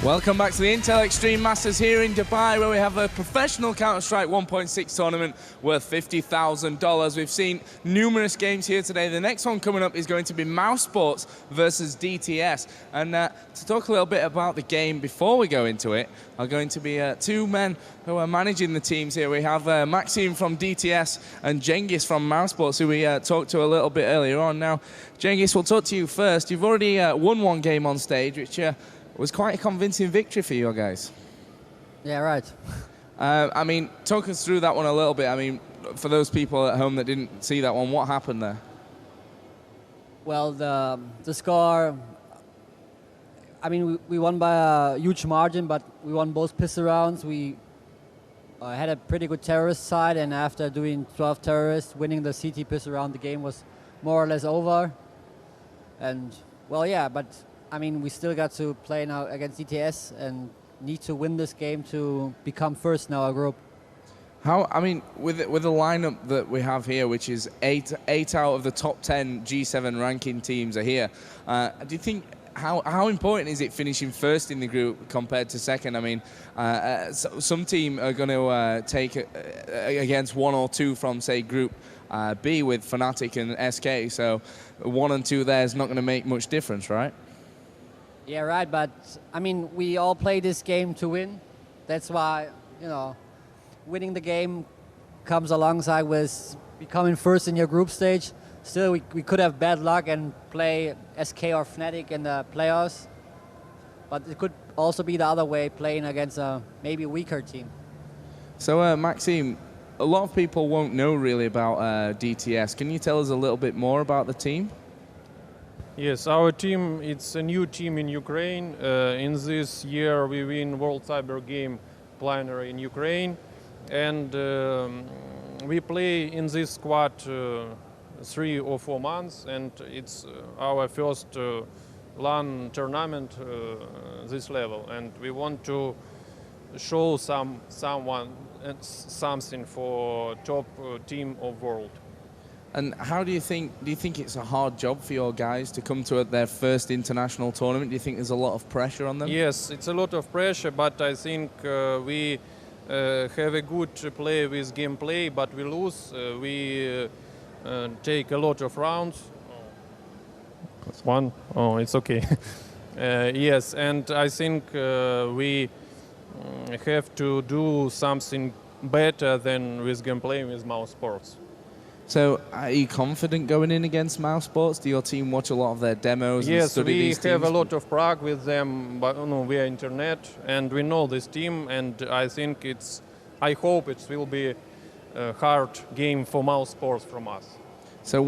Welcome back to the Intel Extreme Masters here in Dubai, where we have a professional Counter-Strike 1.6 tournament worth $50,000. We've seen numerous games here today. The next one coming up is going to be mouz Sports versus DTS. And to talk a little bit about the game before we go into it are going to be two men who are managing the teams here. We have Maxime from DTS and Cengiz from mouz Sports, who we talked to a little bit earlier on. Now, Cengiz, we'll talk to you first. You've already won one game on stage, which was quite a convincing victory for you guys. Yeah, right. I mean, talk us through that one a little bit. I mean, for those people at home that didn't see that one, what happened there? Well, the score, I mean, we won by a huge margin, but we won both pistol rounds. We had a pretty good terrorist side, and after doing 12 terrorists, winning the CT pistol round, the game was more or less over. And, well, yeah, but I mean, we still got to play now against DTS and need to win this game to become first in our group. How? I mean, with the lineup that we have here, which is eight out of the top 10 G7 ranking teams are here. Do you think how important is it finishing first in the group compared to second? I mean, some team are going to take against one or two from, say, Group B with Fnatic and SK. So 1 and 2 there is not going to make much difference, right? Yeah, right, but I mean, we all play this game to win. That's why, you know, winning the game comes alongside with becoming first in your group stage. Still, we could have bad luck and play SK or Fnatic in the playoffs, but it could also be the other way, playing against a maybe weaker team. So, Maxime, a lot of people won't know really about DTS. Can you tell us a little bit more about the team? Yes, our team, it's a new team in Ukraine. In this year we win World Cyber Game plenary in Ukraine, and we play in this squad 3 or 4 months, and it's our first LAN tournament this level, and we want to show something for top team of world. And how do you think it's a hard job for your guys to come to their first international tournament? Do you think there's a lot of pressure on them? Yes, it's a lot of pressure, but I think we have a good play with gameplay, but we lose. We take a lot of rounds. That's one. Oh, it's okay. Yes, and I think we have to do something better than with gameplay with mouz Sports. So, are you confident going in against mouz Sports? Do your team watch a lot of their demos and study these teams? Yes, we have a lot of practice with them, but via internet, and we know this team, and I think I hope it will be a hard game for mouz Sports from us. So,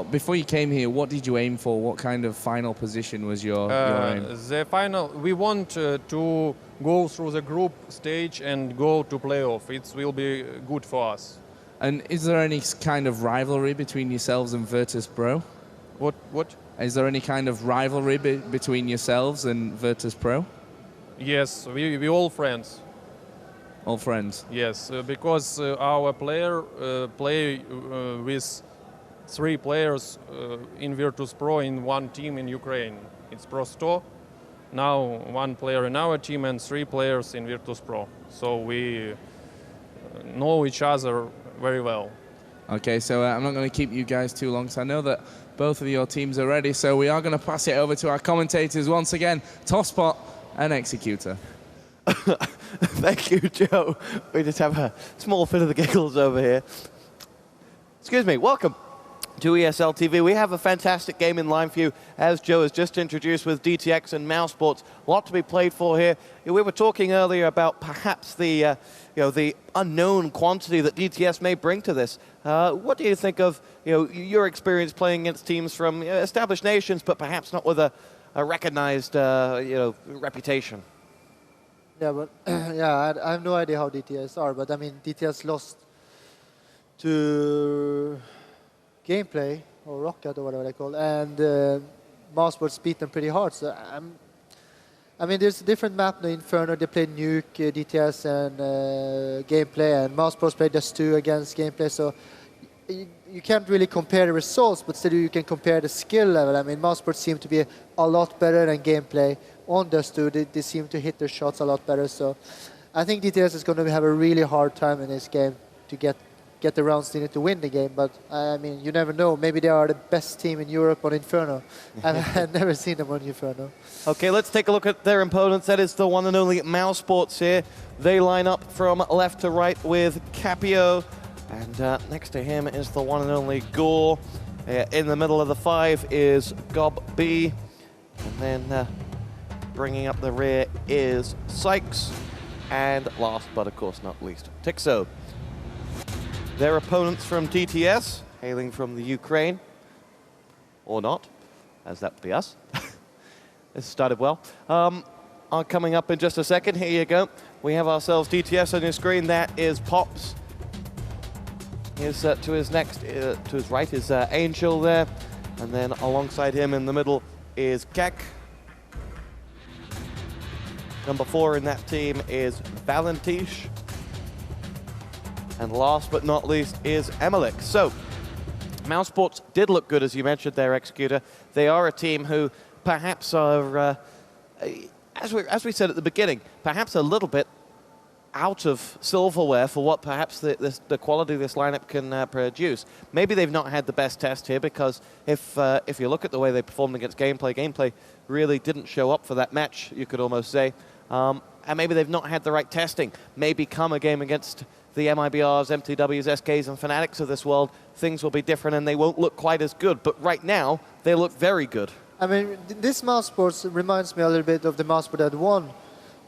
before you came here, what did you aim for? What kind of final position was your aim? The final, we want to go through the group stage and go to playoff. It will be good for us. And is there any kind of rivalry between yourselves and Virtus.pro? What? Is there any kind of rivalry between yourselves and Virtus.pro? Yes, we all friends. All friends? Yes, because our player play with 3 players in Virtus.pro in one team in Ukraine. It's Pro-Sto. Now 1 player in our team and 3 players in Virtus.pro. So we know each other very well. Okay, so I'm not going to keep you guys too long, so I know that both of your teams are ready, so we are going to pass it over to our commentators once again, Tosspot and Executor. Thank you, Joe. We just have a small fit of the giggles over here. Excuse me, welcome to ESL TV. We have a fantastic game in line for you, as Joe has just introduced, with DTX and mouz Sports. A lot to be played for here. We were talking earlier about perhaps the unknown quantity that DTS may bring to this. What do you think of your experience playing against teams from established nations, but perhaps not with a recognized reputation? Yeah, but yeah, I have no idea how DTS are, but I mean DTS lost to Gameplay or Rocket or whatever they call, and mouz Sports beat them pretty hard. So I mean, there's a different map now. Inferno, they played Nuke, DTS, and Gameplay, and mouz Sports played just 2 against Gameplay. So you can't really compare the results, but still you can compare the skill level. I mean, mouz Sports seem to be a lot better than Gameplay, on Dust 2, they seem to hit their shots a lot better. So I think DTS is going to have a really hard time in this game to get the rounds needed to win the game. But I mean, you never know. Maybe they are the best team in Europe on Inferno. I've never seen them on Inferno. Okay, let's take a look at their opponents. That is the one and only mouz Sports here. They line up from left to right with Capio. And next to him is the one and only Gore. In the middle of the 5 is Gob B. And then bringing up the rear is Sykes. And last but of course not least, Tixo. Their opponents from DTS, hailing from the Ukraine. Or not, as that would be us. This started well. Are coming up in just a second. Here you go. We have ourselves DTS on your screen. That is Pops. Here's to his right is Angel there, and then alongside him in the middle is Kek. Number 4 in that team is Valentish. And last but not least is Emelik. So, mouz Sports did look good, as you mentioned there, Executor. They are a team who perhaps are, as we said at the beginning, perhaps a little bit out of silverware for what perhaps the quality of this lineup can produce. Maybe they've not had the best test here, because if you look at the way they performed against Gameplay really didn't show up for that match, you could almost say. And maybe they've not had the right testing. Maybe come a game against the MIBRs, MTWs, SKs, and Fanatics of this world, things will be different and they won't look quite as good. But right now, they look very good. I mean, this mouz Sports reminds me a little bit of the mouz Sport that won.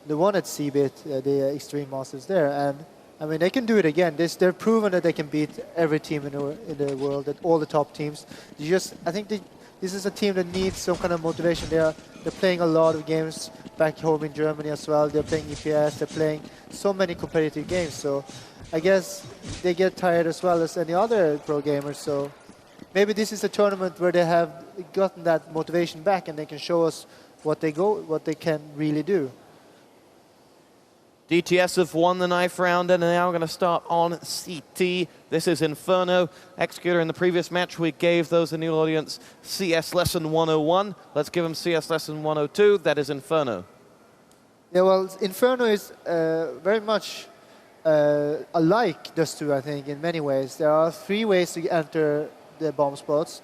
The one at CBIT, the Extreme Masters there, and I mean they can do it again. They're proven that they can beat every team in the world, that all the top teams. I think this is a team that needs some kind of motivation. They're playing a lot of games back home in Germany as well. They're playing EPS. They're playing so many competitive games. So I guess they get tired as well as any other pro gamers. So maybe this is a tournament where they have gotten that motivation back and they can show us what they can really do. DTS have won the knife round and are now going to start on CT. This is Inferno. Executor, in the previous match, we gave those in the audience CS Lesson 101. Let's give them CS Lesson 102. That is Inferno. Yeah, well, Inferno is very much alike Dust 2, I think, in many ways. There are 3 ways to enter the bomb spots.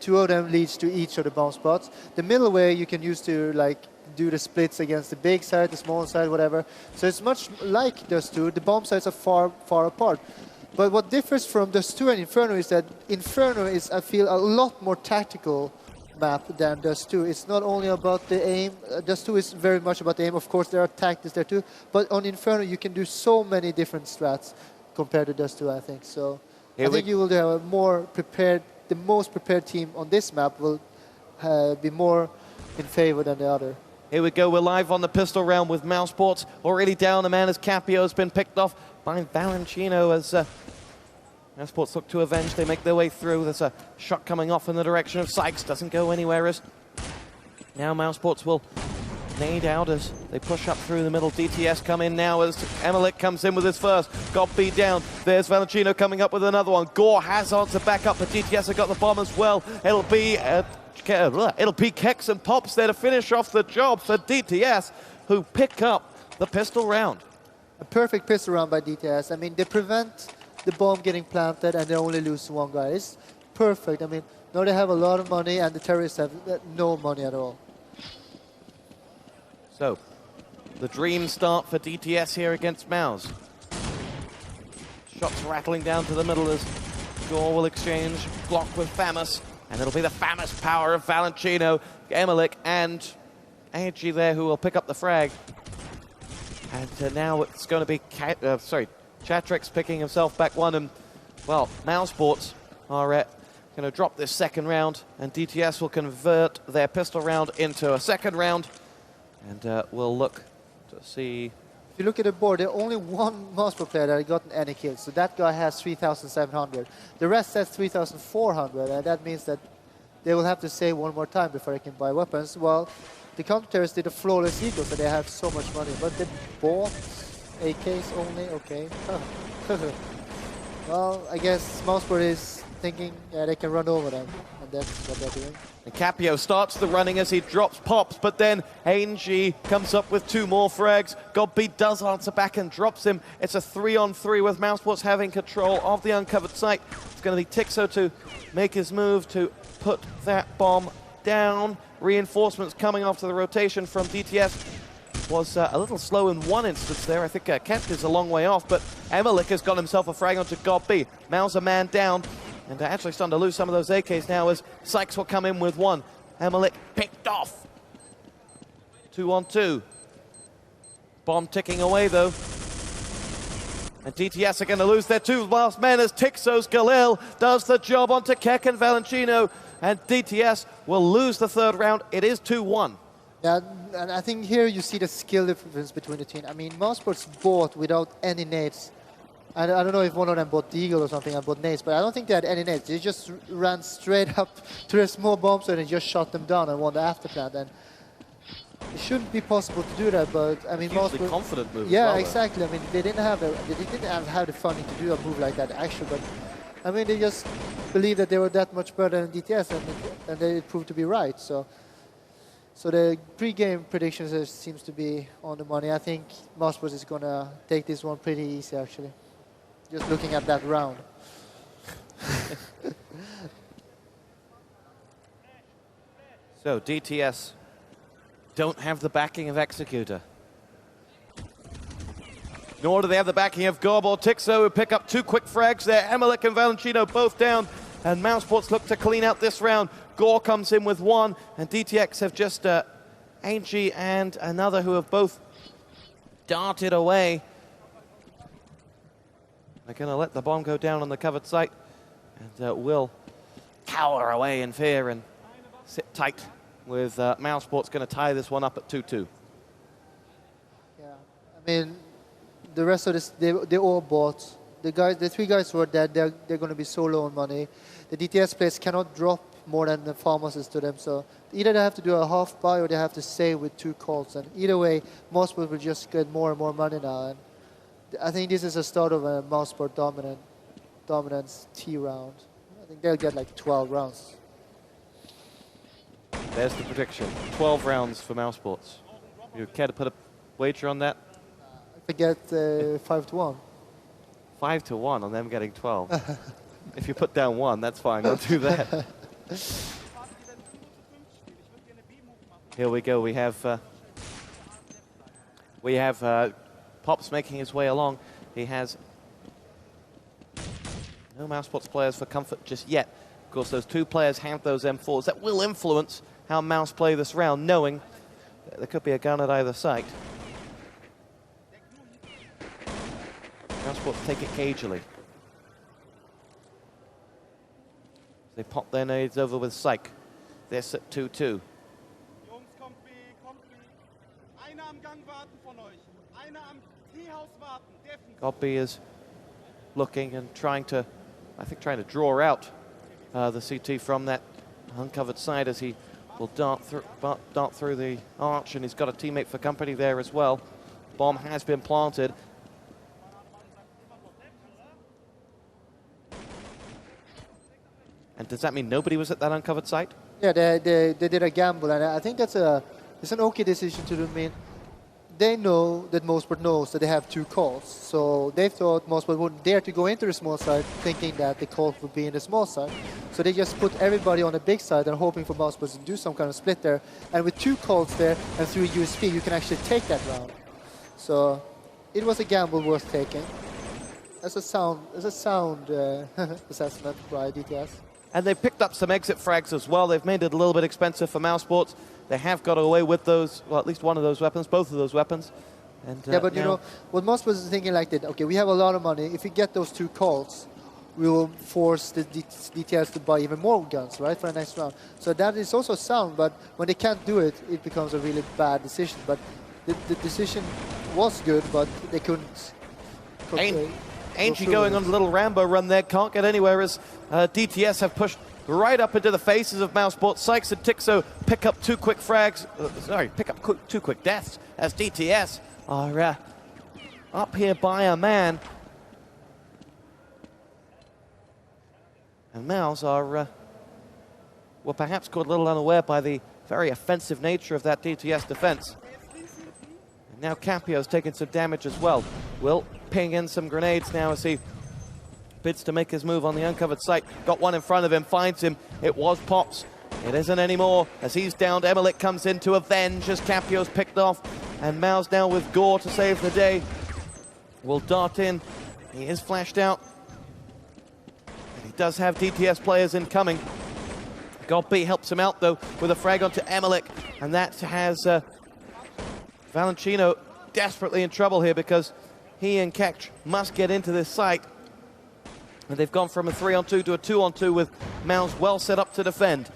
2 of them leads to each of the bomb spots. The middle way you can use to, like, do the splits against the big side, the small side, whatever. So it's much like Dust 2. The bomb sides are far apart. But what differs from Dust 2 and Inferno is that Inferno is, I feel, a lot more tactical map than Dust 2. It's not only about the aim. Dust 2 is very much about the aim. Of course, there are tactics there too. But on Inferno, you can do so many different strats compared to Dust 2, I think. So I think you will have a more prepared, the most prepared team on this map will be more in favor than the other. Here we go, we're live on the pistol round with mouz Sports. Already down, the man as Capio has been picked off by Valentino as mouz Sports look to avenge. They make their way through. There's a shot coming off in the direction of Sykes. Doesn't go anywhere as now mouz Sports will nade out as they push up through the middle. DTS come in now as Emelik comes in with his first. Got beat down. There's Valentino coming up with another one. Gore has answer back up, but DTS have got the bomb as well. It'll be Kex and Pops there to finish off the job for DTS, who pick up the pistol round. A perfect pistol round by DTS. I mean, they prevent the bomb getting planted and they only lose 1 guy. It's perfect. I mean, now they have a lot of money and the terrorists have no money at all. So, the dream start for DTS here against mouz. Shots rattling down to the middle as Gore will exchange Glock with Famous. And it'll be the famous power of Valentino, Emelik, and AG there who will pick up the frag. And now it's going to be, Chatrix picking himself back one. And, well, mouz Sports are going to drop this second round. And DTS will convert their pistol round into a second round. And we'll look to see. If you look at the board, there's only 1 mouz Sport player that has gotten any kills. So that guy has 3,700. The rest has 3,400. And that means that they will have to save 1 more time before they can buy weapons. Well, the counter-terrorists did a flawless eagle, so they have so much money. But they bought AKs only. Okay. Well, I guess mouz Sport is thinking they can run over them, and that's what they're doing. And Capio starts the running as he drops pops, but then Angie comes up with 2 more frags. Godby does answer back and drops him. It's a 3-on-3 with mousesports having control of the uncovered site. It's going to be Tixo to make his move to put that bomb down. Reinforcements coming after the rotation from DTS. Was a little slow in one instance there. I think Kent is a long way off, but Emmerich has got himself a frag onto Godby. Mao's a man down, and actually starting to lose some of those AKs now as Sykes will come in with 1. Emmerich picked off. 2-on-2. Bomb ticking away though. And DTS are going to lose their 2 last men as Tixo's Galil does the job onto Keck and Valentino, and DTS will lose the 3rd round. It is 2-1. Yeah, and I think here you see the skill difference between the team. I mean, mousesports bought without any nades. I don't know if one of them bought Deagle or something and bought nades, but I don't think they had any nades. They just ran straight up to their small bombs and just shot them down and won the afterplant. And it shouldn't be possible to do that, but I mean, Hugely confident move. Yeah, as well, exactly. I mean, they didn't have the funding to do a move like that actually, but I mean, they just believed that they were that much better than DTS, and they proved to be right. So the pre-game predictions seems to be on the money. I think mousesports is going to take this one pretty easy, actually. Just looking at that round. So DTS don't have the backing of Executor. Nor do they have the backing of Gob or Tixo, who pick up 2 quick frags there. Emmerich and Valentino both down, and mousesports look to clean out this round. Gore comes in with 1, and DTX have just Angie and another who have both darted away. They're going to let the bomb go down on the covered site, and will cower away in fear and sit tight with mousesports going to tie this one up at 2-2. Yeah, I mean, the rest of this, they all bought. The 3 guys who are dead, they're going to be so low on money. The DTS players cannot drop more than the pharmacist to them, so either they have to do a half buy or they have to save with 2 calls, and either way, mousesports will just get more and more money now, and I think this is a start of a mousesport dominance T round. I think they'll get like 12 rounds. There's the prediction, 12 rounds for mousesports. You care to put a wager on that? I forget 5-1. 5-1 on them getting 12. If you put down 1, that's fine, I'll do that. Here we go, we have Pops making his way along. He has no mousesports players for comfort just yet. Of course, those 2 players have those M4s. That will influence how Mouse play this round, knowing that there could be a gun at either site. Mousesports take it cagily. They pop their nades over with Psych. This at 2-2. Godby is looking and trying to draw out the CT from that uncovered side as he will dart through the arch, and he's got a teammate for company there as well. Bomb has been planted. And does that mean nobody was at that uncovered site? Yeah, they did a gamble, and I think it's an okay decision to do. I mean, they know that mousesports knows that they have 2 calls, so they thought mousesports wouldn't dare to go into the small side, thinking that the call would be in the small side. So they just put everybody on the big side and hoping for mousesports to do some kind of split there. And with 2 calls there and 3 USP, you can actually take that round. So it was a gamble worth taking. That's a sound assessment by DTS. And they've picked up some exit frags as well. They've made it a little bit expensive for mousesports. They have got away with those, well, at least one of those weapons, both of those weapons. And, yeah, but you know, what mousesports is thinking like that, okay, we have a lot of money. If we get those 2 calls, we will force the DTS to buy even more guns, right, for the next round. So that is also sound, but when they can't do it, it becomes a really bad decision. But the decision was good, but they couldn't. Angie going on a little Rambo run there, can't get anywhere as DTS have pushed right up into the faces of mousesports. Sykes and Tixo pick up 2 quick frags, pick up 2 quick deaths as DTS are up here by a man. And mouz are, were perhaps caught a little unaware by the very offensive nature of that DTS defense. And now Capio's taking some damage as well. Will ping in some grenades now as he bids to make his move on the uncovered site. Got one in front of him, finds him. It was Pops. It isn't anymore as he's downed. Emelik comes in to avenge as Capio's picked off. And mouz now with Gore to save the day. Will dart in. He is flashed out. And he does have DTS players incoming. Godby helps him out though with a frag onto Emelik. And that has Valentino desperately in trouble here because he and Kech must get into this site. And they've gone from a 3-on-2 to a 2-on-2 with mouz well set up to defend.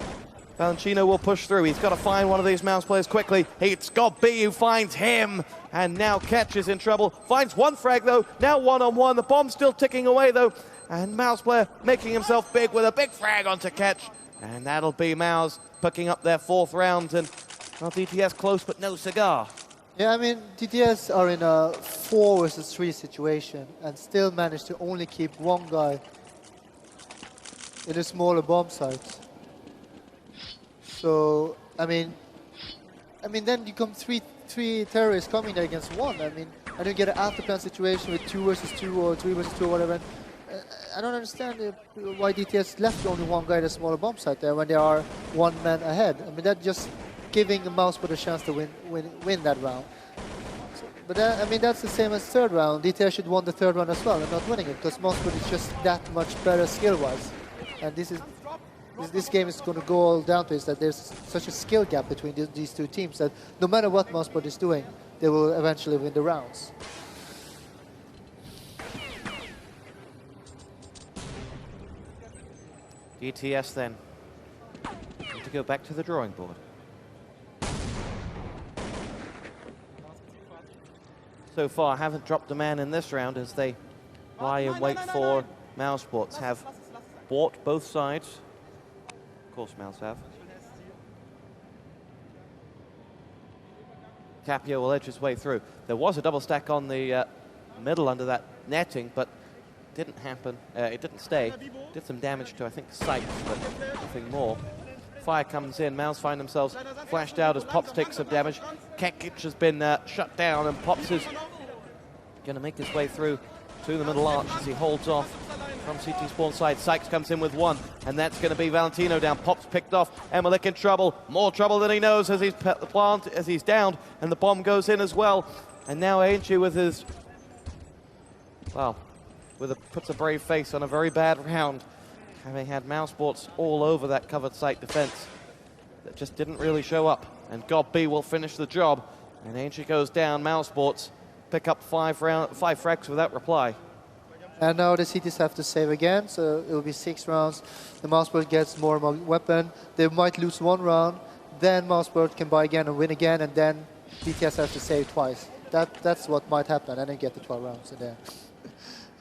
Valentino will push through. He's got to find one of these mouz players quickly. It's Godby who finds him. And now Kech is in trouble. Finds one frag though. Now one-on-one. The bomb's still ticking away though. And mouz player making himself big with a big frag onto Kech. And that'll be mouz picking up their 4th round. And well, DTS close but no cigar. Yeah, I mean, DTS are in a 4 versus 3 situation and still manage to only keep one guy in a smaller bomb site. So, I mean, then you come three terrorists coming there against one. I mean, and you get an after-plan situation with 2 versus 2 or 3 versus 2 or whatever. I don't understand why DTS left only one guy in a smaller bomb site there when they are 1 man ahead. I mean, that just giving the mouzebot a chance to win that round. So, but I mean, that's the same as 3rd round. DTS should won the 3rd round as well and not winning it because mouzebot is just that much better skill-wise. And this game is going to go all down to is that there's such a skill gap between these 2 teams that no matter what mouzebot is doing, they will eventually win the rounds. DTS then need to go back to the drawing board. So far haven't dropped a man in this round as they lie in wait for mouzebots. Have bought both sides. Of course mouz have. Capio will edge his way through. There was a double stack on the middle under that netting, but didn't happen. It didn't stay. Did some damage to, I think, sights, but nothing more. Fire comes in. mouz find themselves flashed out as Pops takes some damage. Kech has been shut down, and Pops is going to make his way through to the middle arch as he holds off from CT spawn side. Sykes comes in with 1, and that's going to be Valentino down. Pops picked off. Emelik in trouble. More trouble than he knows as he's downed, and the bomb goes in as well. And now Ainchi with his, well, puts a brave face on a very bad round, having had mouzebots all over that covered site defense that just didn't really show up. And Godby will finish the job, and Ainchi goes down. mouzebots pick up 5 frags without reply. And now the CTs have to save again, so it will be 6 rounds. The mouzebot gets more and more weapon. They might lose 1 round, then mouzebot can buy again and win again, and then DTS has to save twice. That's what might happen, and then get the 12 rounds in there.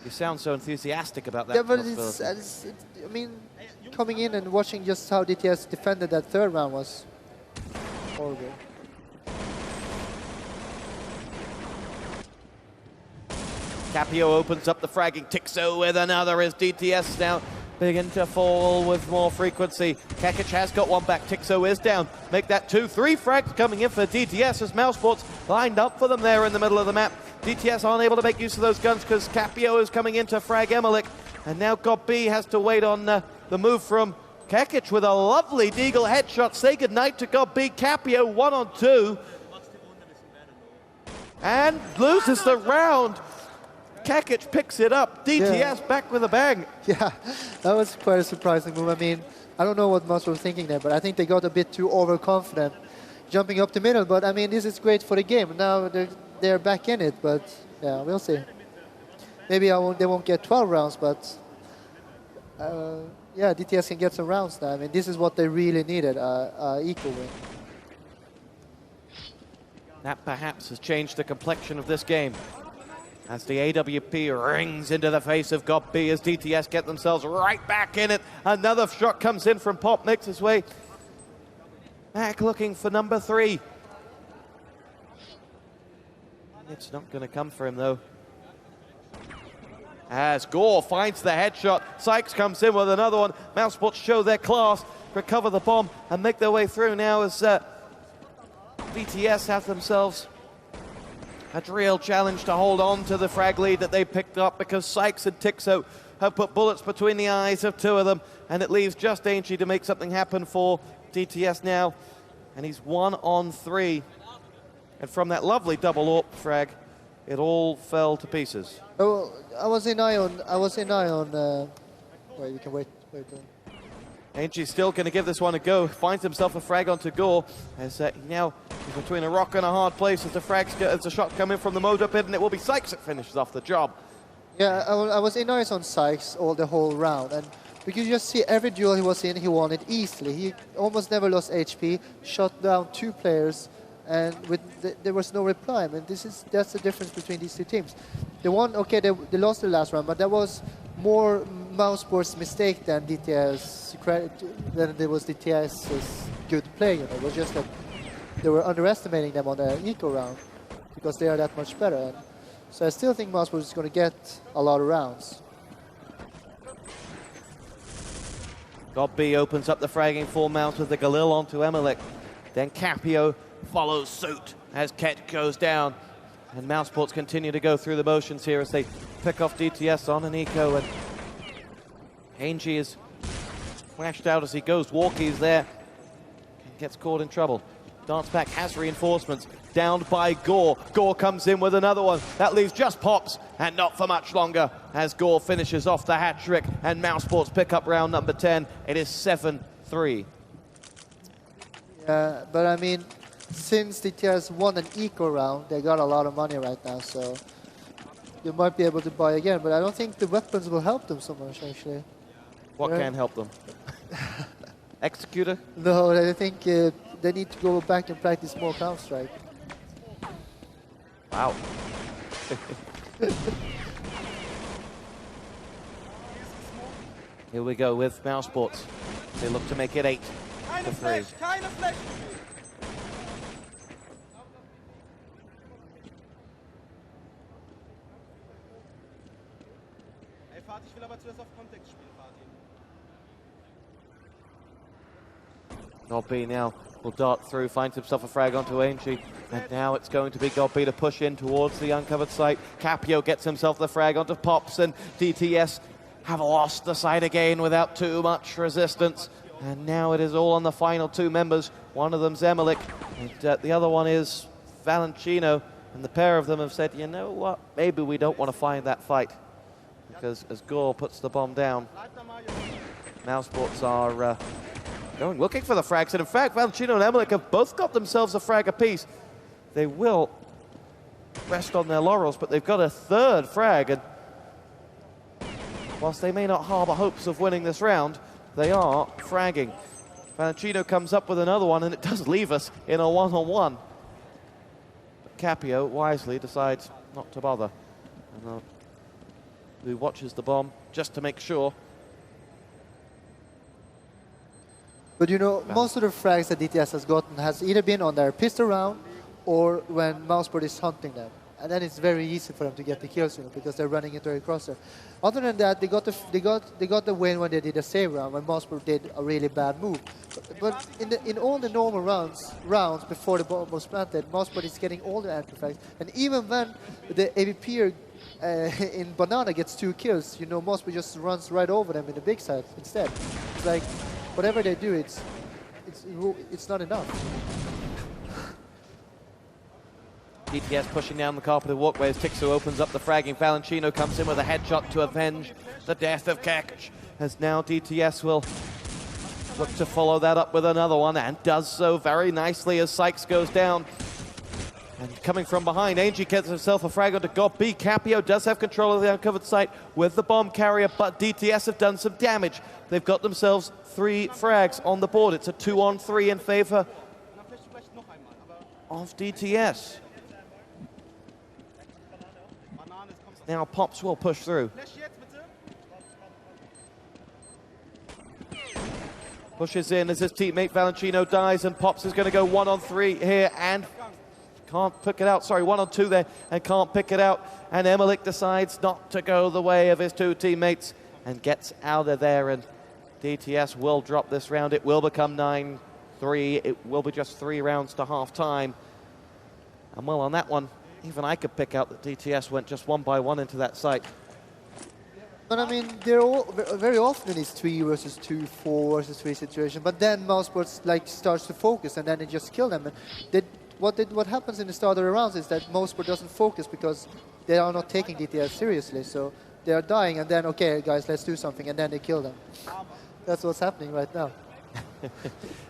You sound so enthusiastic about that. Yeah, but I mean, coming in and watching just how DTS defended that 3rd round was horrible. Capio opens up the fragging. Tixo with another as DTS now begin to fall with more frequency. Kech has got 1 back. Tixo is down. Make that 2. 3 frags coming in for DTS as mouzebots lined up for them there in the middle of the map. DTS aren't able to make use of those guns because Capio is coming in to frag Emelik. And now Godby has to wait on the move from Kech with a lovely deagle headshot. Say goodnight to Godby. Capio 1-on-2. And loses the round. Kech picks it up. DTS back with a bang. Yeah, that was quite a surprising move. I mean, I don't know what mouz was thinking there, but I think they got a bit too overconfident jumping up the middle. But I mean, this is great for the game. Now they're back in it, but yeah, we'll see. Maybe they won't get 12 rounds, but yeah, DTS can get some rounds now. I mean, this is what they really needed, equal win. That perhaps has changed the complexion of this game, as the AWP rings into the face of Godby as DTS get themselves right back in it. Another shot comes in from Pop, makes his way back looking for number 3. It's not going to come for him though. as Gore finds the headshot. Sykes comes in with another one. Mousebots show their class, recover the bomb, and make their way through now as DTS have themselves a real challenge to hold on to the frag lead that they picked up, because Sykes and Tixo have put bullets between the eyes of two of them, and it leaves just Ainsley to make something happen for DTS now, and he's 1 on 3. And from that lovely double AWP frag, it all fell to pieces. Oh, I was in eye on. Wait, you can wait. Ainsley's still going to give this one a go. Finds himself a frag onto Gore, as he now is between a rock and a hard place as the shot come in from the Moda pit, and it will be Sykes that finishes off the job. Yeah, I was in eyes on Sykes all the whole round, and we could just see every duel he was in, he won it easily. He almost never lost HP, shot down 2 players, and there was no reply. I mean, that's the difference between these two teams. They won, okay, they lost the last round, but that was more Mousesport's mistake than DTS credit, than there was DTS's good play. You know, it was just that they were underestimating them on the eco round because they are that much better. And so I still think Mousesport is going to get a lot of rounds. Godby opens up the fragging full mount with the Galil onto Emelik. Then Capio follows suit as Ket goes down. And Mousesports continue to go through the motions here as they pick off DTS on an eco. And Angie is flashed out as he goes. Walkie's there and gets caught in trouble. Dance back has reinforcements. Downed by Gore. Gore comes in with another one. That leaves just Pops, and not for much longer as Gore finishes off the hat trick. And Mousesports pick up round number 10. It is 7-3. Yeah, but I mean, since DTS won an eco round, they got a lot of money right now, so you might be able to buy again. But I don't think the weapons will help them so much, actually. What can help them? Executor? No, I think they need to go back and practice more Counter-Strike. Wow. Here we go with Mousesports. They look to make it 8-3. Godby now will dart through, finds himself a frag onto Ainsley, and now it's going to be Godby to push in towards the uncovered site. Capio gets himself the frag onto Pops, and DTS have lost the site again without too much resistance. And now it is all on the final 2 members. One of them's Emelik, and the other one is Valentino, and the pair of them have said, you know what, maybe we don't want to find that fight. Because as Gore puts the bomb down, Mousesports are going looking for the frags, and in fact Valentino and Emelik have both got themselves a frag apiece. They will rest on their laurels, but they've got a 3rd frag, and whilst they may not harbour hopes of winning this round, they are fragging. Valentino comes up with another one, and it does leave us in a 1-on-1. But Capio wisely decides not to bother. And he watches the bomb just to make sure. But you know, most of the frags that DTS has gotten has either been on their pistol round or when Mousesport is hunting them. And then it's very easy for them to get the kills, you know, because they're running into a crosser. Other than that, they got the win when they did a save round, when Mousesport did a really bad move. But in all the normal rounds before the bomb was planted, Mousesport is getting all the anti-frags. And even when the AVP in Banana gets 2 kills, you know, Mousesport just runs right over them in the big side instead. It's like, whatever they do, it's not enough. DTS pushing down the carpeted walkway as Tixu opens up the fragging. Valentino comes in with a headshot to avenge the death of Kek, as now DTS will look to follow that up with another one, and does so very nicely as Sykes goes down. And coming from behind, Angie gets himself a frag onto Godby. Capio does have control of the uncovered site with the bomb carrier, but DTS have done some damage. They've got themselves 3 frags on the board. It's a 2-on-3 in favor of DTS. Now Pops will push through. Pushes in as his teammate Valentino dies, and Pops is going to go 1-on-3 here, and can't pick it out. Sorry, 1 on 2 there, and can't pick it out. And Emmerich decides not to go the way of his 2 teammates and gets out of there. And DTS will drop this round. It will become 9-3. It will be just 3 rounds to half time. And well, on that one, even I could pick out that DTS went just 1 by 1 into that site. But I mean, they're all very often it's 3 versus 2, 4 versus 3 situation. But then mousesports like starts to focus, and then it just kill them. And what happens in the start of the rounds is that mousesports doesn't focus because they are not taking DTS seriously. So they are dying, and then okay, guys, let's do something, and then they kill them. That's what's happening right now.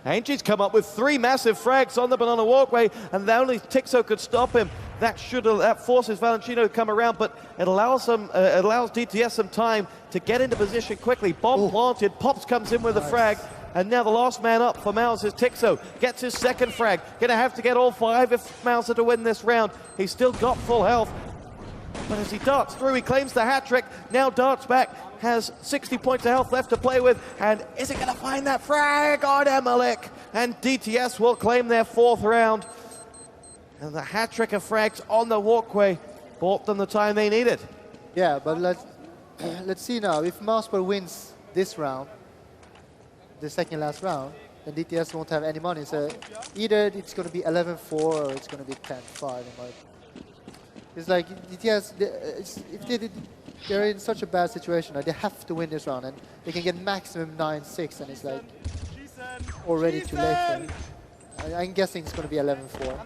Angi's come up with 3 massive frags on the banana walkway, and only Tixo could stop him. That forces Valentino to come around, but it allows DTS some time to get into position quickly. Bomb planted, Pops comes in with a frag, and now the last man up for mouz is Tixo. Gets his 2nd frag. Gonna have to get all 5 if mouz are to win this round. He's still got full health. But as he darts through, he claims the hat trick. Now darts back, has 60 points of health left to play with. And is it going to find that frag on Emmerich? And DTS will claim their 4th round. And the hat trick of frags on the walkway bought them the time they needed. Yeah, but let's see now. If mousesports wins this round, the second last round, then DTS won't have any money. So either it's going to be 11-4 or it's going to be 10-5. It's like DTS, if they're in such a bad situation, like they have to win this round, and they can get maximum 9-6, and it's like already too late for them. I'm guessing it's going to be 11-4.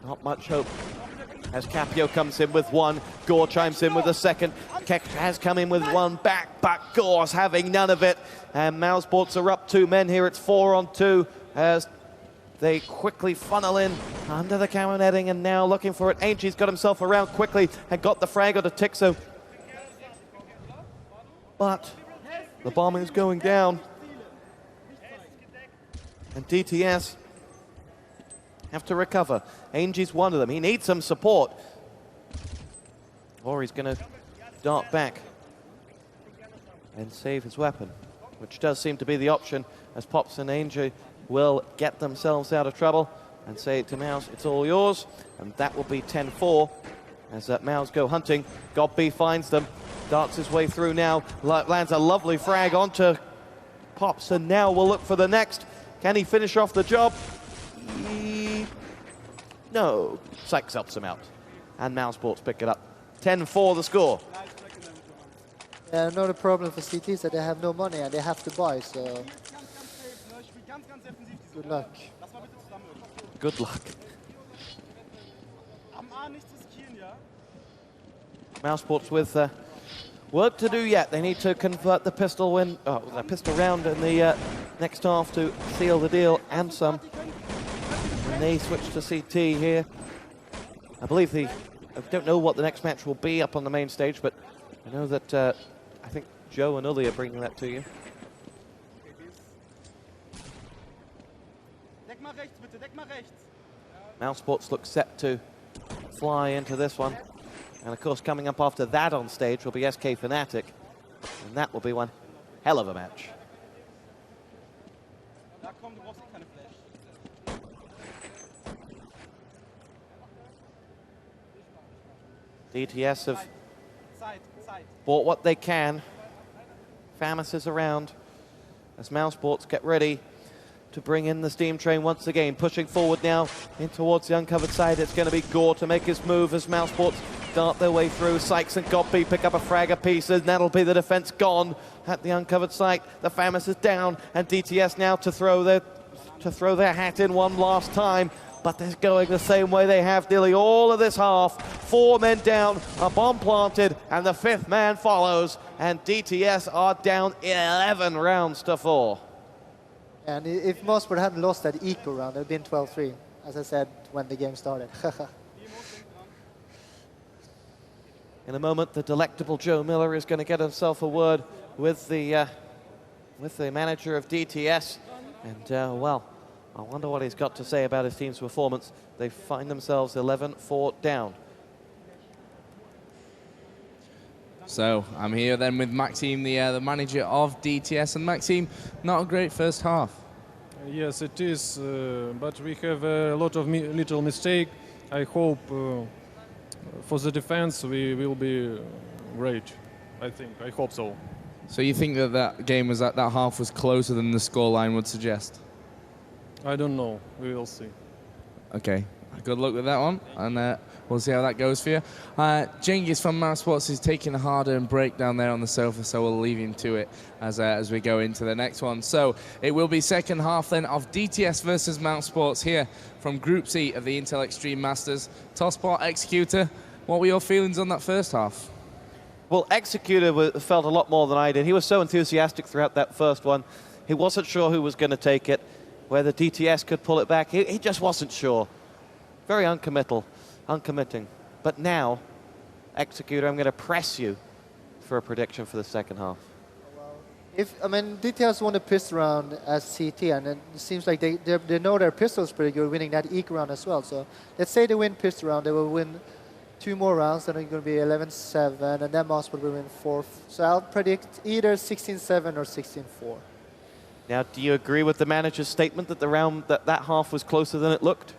Not much hope as Capio comes in with 1. Gore chimes in with a 2nd. Keck has come in with 1 back, but Gore's having none of it. And mousesports are up 2 men here. It's 4 on 2 as they quickly funnel in under the camera netting, and now looking for it. Angi's got himself around quickly and got the frag onto Tixo. But the bombing is going down. And DTS have to recover. Angi's one of them. He needs some support. Or he's going to dart back and save his weapon, which does seem to be the option, as Pops and Angi will get themselves out of trouble and say to mouz, it's all yours. And that will be 10-4 as mouz go hunting. Godby finds them, darts his way through now, lands a lovely frag onto Pops, and now we'll look for the next. Can he finish off the job? No. Sykes helps him out. And mousesports pick it up. 10-4 the score. Yeah, another problem for CT is that they have no money and they have to buy, so good luck. Good luck. Mousesports with work to do yet. They need to convert the pistol round in the next half to seal the deal and some. And they switch to CT here. I believe I don't know what the next match will be up on the main stage, but I know that I think Joe and Uli are bringing that to you. Mousesports look set to fly into this one. And of course, coming up after that on stage will be SK Fnatic. And that will be one hell of a match. DTS have bought what they can. Famis is around as Mousesports get ready to bring in the steam train once again. Pushing forward now in towards the uncovered side. It's going to be Gore to make his move as Mousesports dart their way through. Sykes and Godby pick up a frag apiece, and that'll be the defense gone at the uncovered site. The Famis is down, and DTS now to throw their hat in one last time. But they're going the same way they have nearly all of this half. 4 men down, a bomb planted, and the 5th man follows. And DTS are down 11 rounds to 4. And if mousesports hadn't lost that eco round, it would have been 12-3, as I said when the game started. In a moment, the delectable Joe Miller is going to get himself a word with the manager of DTS. And, well, I wonder what he's got to say about his team's performance. They find themselves 11-4 down. So I'm here then with Maxime, the manager of DTS. And Maxime, not a great first half. Yes, it is, but we have a lot of little mistake. I hope for the defense we will be great. I hope so. So you think that that game was that half was closer than the scoreline would suggest? I don't know. We will see. Okay, good luck with that one, and we'll see how that goes for you. Cengiz from Mouse Sports is taking a harder and break down there on the sofa, so we'll leave him to it as we go into the next one. So it will be second half then of DTS versus Mouse Sports here from Group C of the Intel Extreme Masters. Tosspot, Executor, what were your feelings on that first half? Well, Executor felt a lot more than I did. He was so enthusiastic throughout that first one. He wasn't sure who was going to take it, whether DTS could pull it back. He just wasn't sure. Very uncommitting. But now, Executor, I'm going to press you for a prediction for the second half. DTS won the pistol round as CT, and it seems like they know their pistol's pretty good, winning that eco round as well. So let's say they win pistol round, they will win 2 more rounds, then it's going to be 11-7, and then Mouseport will win 4. So I'll predict either 16-7 or 16-4. Now, do you agree with the manager's statement that that half was closer than it looked?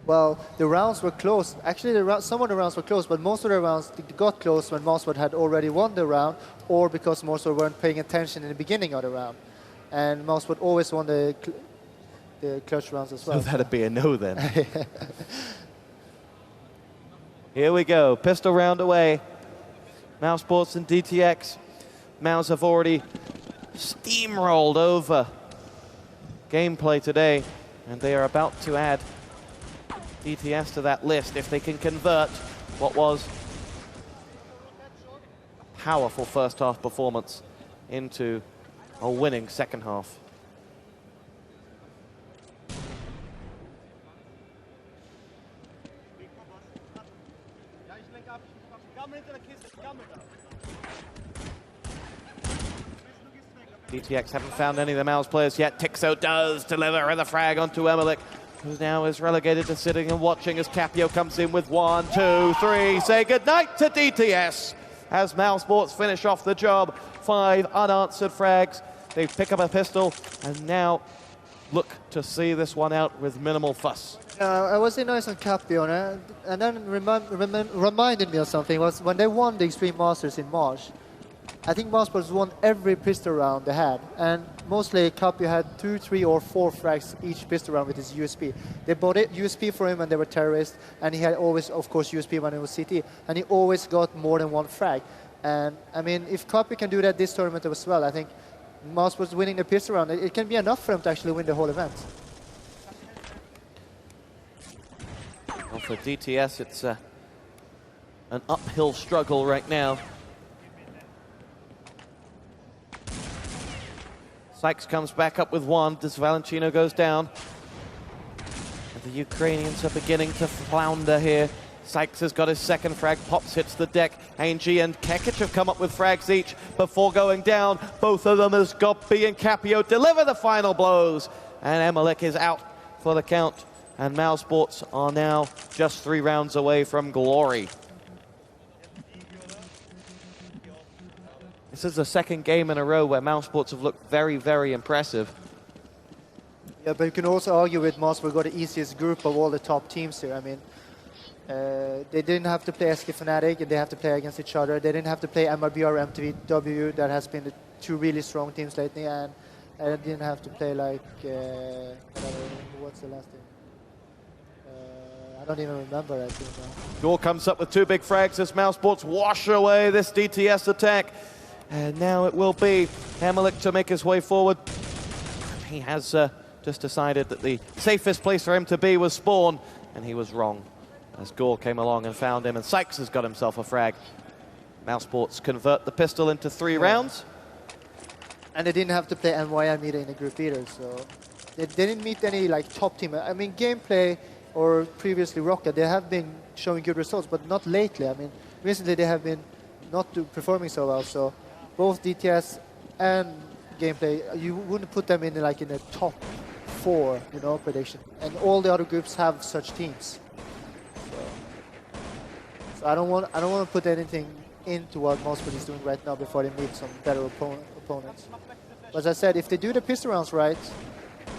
Well, the rounds were close. Actually, some of the rounds were close, but most of the rounds got close when Mouseport had already won the round, or because Mouseport weren't paying attention in the beginning of the round. And Mouseport always won the clutch rounds as well. So that'd be a no then. Here we go, pistol round away. Mouse Sports and DTX. Mouse have already steamrolled over gameplay today, and they are about to add DTS to that list if they can convert what was a powerful first half performance into a winning second half. DTX haven't found any of the Mouse players yet. Tixo does deliver the frag onto Emelik, who now is relegated to sitting and watching as Capio comes in with 1, 2, 3. Say goodnight to DTS as Mouse Sports finish off the job. 5 unanswered frags. They pick up a pistol and now look to see this one out with minimal fuss. I was nice on Capio, and then reminded me of something. Was when they won the Extreme Masters in March. I think Mouseport won every pistol round they had, and mostly Capio had 2, 3, or 4 frags each pistol round with his USP. They bought it USP for him when they were terrorists, and he had always, of course, USP when it was CT, and he always got more than 1 frag. And I mean, if Capio can do that this tournament as well, I think Mouseport winning the pistol round, it can be enough for him to actually win the whole event. Well, for DTS, it's an uphill struggle right now. Sykes comes back up with 1 as Valentino goes down. And the Ukrainians are beginning to flounder here. Sykes has got his second frag. Pops hits the deck. Angie and Kekic have come up with frags each before going down. Both of them as Goppy and Capio deliver the final blows. And Emelik is out for the count. And Mouse Sports are now just 3 rounds away from glory. This is the second game in a row where Mouse Sports have looked very, very impressive. Yeah, but you can also argue with Mouseport got the easiest group of all the top teams here. I mean, they didn't have to play SK Fnatic, and they have to play against each other. They didn't have to play MRB or MTVW, that has been the 2 really strong teams lately, and they didn't have to play like, what's the last team? I don't even remember that team now. Gore comes up with 2 big frags as Mouse Sports wash away this DTS attack. And now it will be Emelik to make his way forward. He has just decided that the safest place for him to be was spawn, and he was wrong as Gore came along and found him, and Sykes has got himself a frag. Mouse Sports convert the pistol into 3 rounds. And they didn't have to play NYM either in the group either, so they didn't meet any like top team. I mean, gameplay or previously Rocket, they have been showing good results, but not lately. I mean, recently they have been not performing so well, so both DTS and gameplay, you wouldn't put them in like in the top 4, you know, prediction. And all the other groups have such teams. So I don't want to put anything into what Mosport is doing right now before they meet some better opponents. But as I said, if they do the pistol rounds right,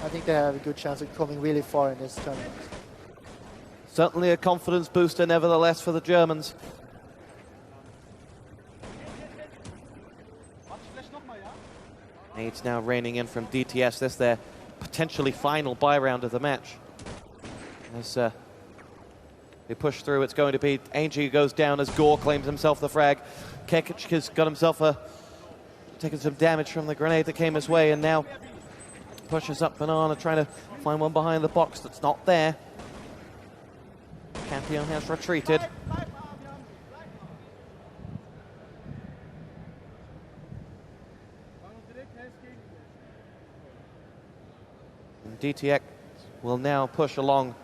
I think they have a good chance of coming really far in this tournament. Certainly a confidence booster, nevertheless, for the Germans. It's now raining in from DTS. This their potentially final buy round of the match. As they push through, it's going to be Angie who goes down as Gore claims himself the frag. Kekic has got himself taken some damage from the grenade that came his way, and now pushes up Banana, trying to find one behind the box that's not there. Campion has retreated. And DTX will now push along.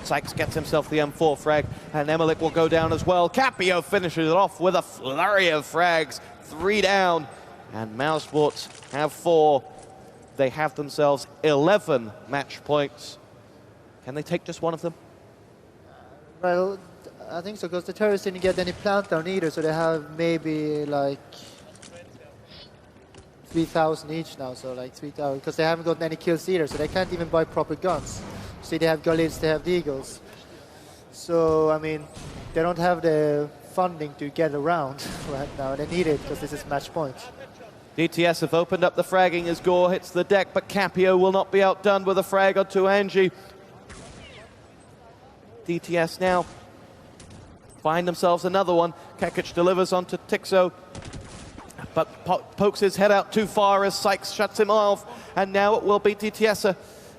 Sykes gets himself the M4 frag, and Emelik will go down as well. Capio finishes it off with a flurry of frags. 3 down, and mousesports have 4. They have themselves 11 match points. Can they take just one of them? Well, I think so, because the terrorists didn't get any plant down either, so they have maybe like 3,000 each now, so like 3,000, because they haven't gotten any kills either, so they can't even buy proper guns. See, they have Galids, they have Deagles. So, I mean, they don't have the funding to get around right now. They need it because this is match point. DTS have opened up the fragging as Gore hits the deck, but Capio will not be outdone with a frag onto Angie. DTS now find themselves another one. Kekic delivers onto Tixo, but pokes his head out too far as Sykes shuts him off, and now it will be DTS.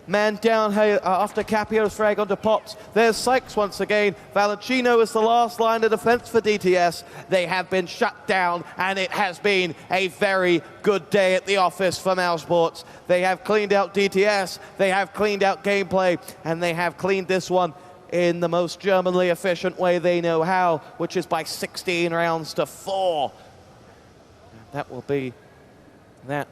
Man down after Capio's frag onto Pops. There's Sykes once again. Valentino is the last line of defense for DTS. They have been shut down, and it has been a very good day at the office for mousesports. They have cleaned out DTS, they have cleaned out gameplay, and they have cleaned this one in the most Germanly efficient way they know how, which is by 16 rounds to 4. That will be that.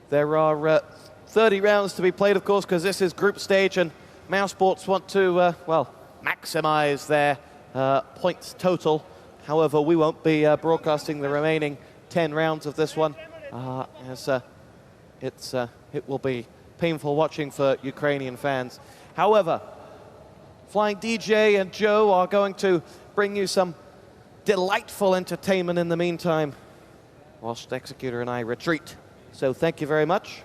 There are 30 rounds to be played, of course, because this is group stage, and mousesports want to, well, maximize their points total. However, we won't be broadcasting the remaining 10 rounds of this one, as it will be painful watching for Ukrainian fans. However, Flying DJ and Joe are going to bring you some delightful entertainment in the meantime, whilst Executor and I retreat. So thank you very much.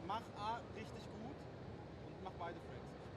Mach A richtig gut und mach beide Frames.